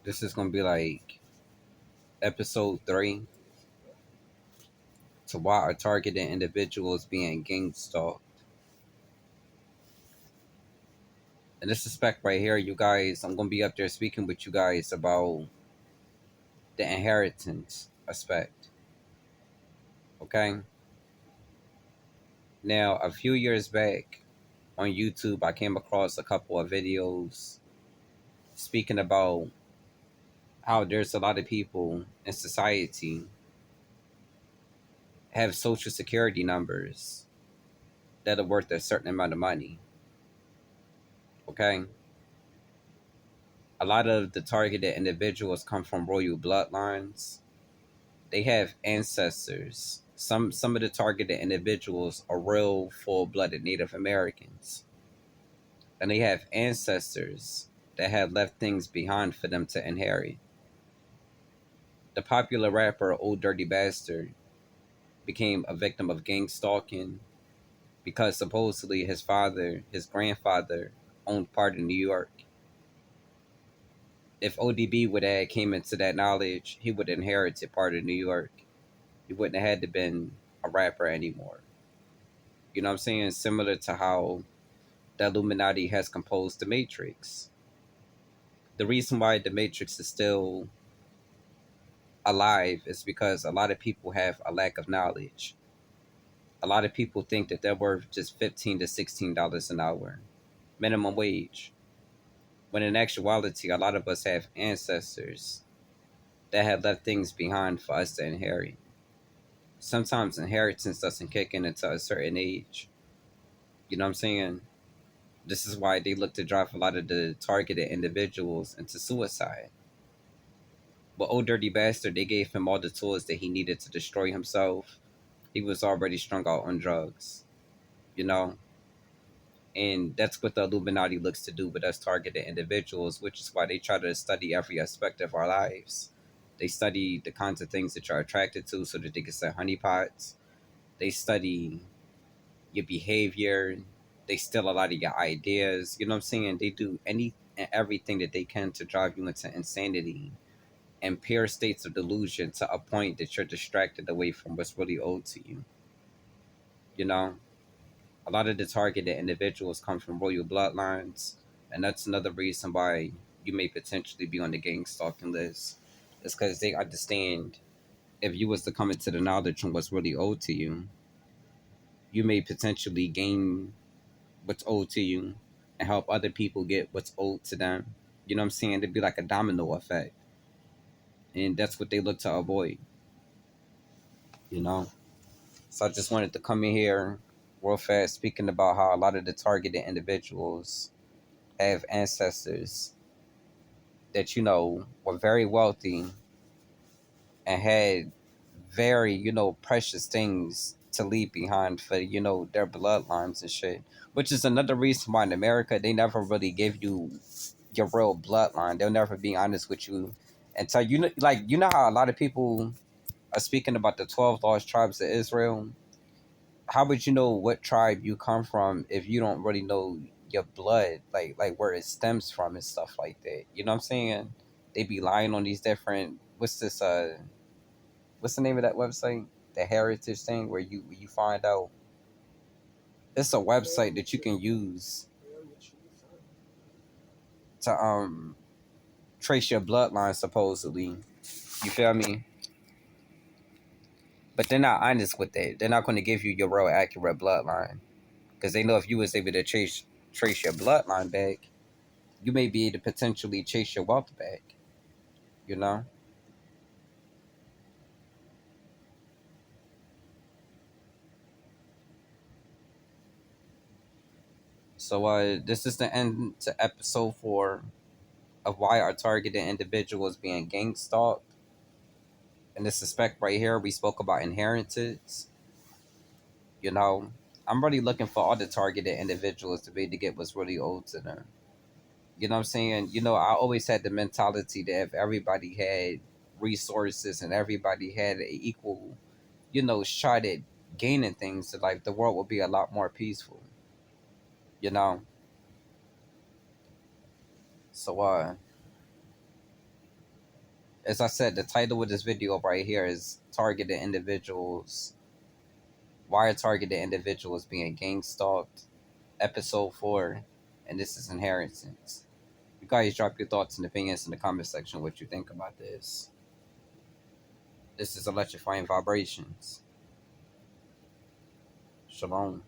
This is gonna be like episode 3 to why are targeted individuals being gang stalked. And this aspect right here, you guys, I'm gonna be up there speaking with you guys about the inheritance aspect. Okay. Now, a few years back on YouTube, I came across a couple of videos speaking about how there's a lot of people in society have social security numbers that are worth a certain amount of money. Okay. A lot of the targeted individuals come from royal bloodlines. They have ancestors. Some of the targeted individuals are real full-blooded Native Americans. And they have ancestors that have left things behind for them to inherit. The popular rapper Old Dirty Bastard became a victim of gang stalking because supposedly his grandfather, owned part of New York. If ODB would have came into that knowledge, he would have inherited part of New York. He wouldn't have had to been a rapper anymore. You know what I'm saying? Similar to how the Illuminati has composed the Matrix. The reason why the Matrix is still alive is because a lot of people have a lack of knowledge. A lot of people think that they're worth just $15 to $16 an hour, minimum wage. When in actuality, a lot of us have ancestors that have left things behind for us to inherit. Sometimes inheritance doesn't kick in until a certain age. You know what I'm saying? This is why they look to drive a lot of the targeted individuals into suicide. But Old Dirty Bastard, they gave him all the tools that he needed to destroy himself. He was already strung out on drugs, you know? And that's what the Illuminati looks to do with us targeted individuals, which is why they try to study every aspect of our lives. They study the kinds of things that you're attracted to so that they can set honeypots. They study your behavior. They steal a lot of your ideas. You know what I'm saying? They do any and everything that they can to drive you into insanity and pure states of delusion to a point that you're distracted away from what's really owed to you. You know, a lot of the targeted individuals come from royal bloodlines, and that's another reason why you may potentially be on the gang stalking list. It's because they understand if you was to come into the knowledge on what's really owed to you, you may potentially gain what's owed to you and help other people get what's owed to them. You know what I'm saying? It'd be like a domino effect. And that's what they look to avoid, you know? So I just wanted to come in here real fast speaking about how a lot of the targeted individuals have ancestors that, were very wealthy and had very, precious things to leave behind for, their bloodlines and shit. Which is another reason why in America they never really give you your real bloodline. They'll never be honest with you. And so how a lot of people are speaking about the 12 lost tribes of Israel. How would you know what tribe you come from if you don't really know your blood, like where it stems from and stuff like that? You know what I'm saying? They be lying on these different what's the name of that website? The heritage thing where you find out it's a website that you can use to trace your bloodline supposedly. You feel me? But they're not honest with that. They're not going to give you your real accurate bloodline because they know if you was able to trace your bloodline back, you may be able to potentially chase your wealth back. You know. So this is the end to episode 4 of why our targeted individuals being gang stalked. In this aspect right here, we spoke about inheritance. You know, I'm really looking for all the targeted individuals to be able to get what's really owed to them. You know what I'm saying? I always had the mentality that if everybody had resources and everybody had an equal, shot at gaining things, that like the world would be a lot more peaceful. You know? So As I said, the title of this video right here is Targeted Individuals. Why are targeted individuals being gang stalked? Episode 4. And this is Inheritance. You guys drop your thoughts and opinions in the comment section what you think about this. This is Electrifying Vibrations. Shalom.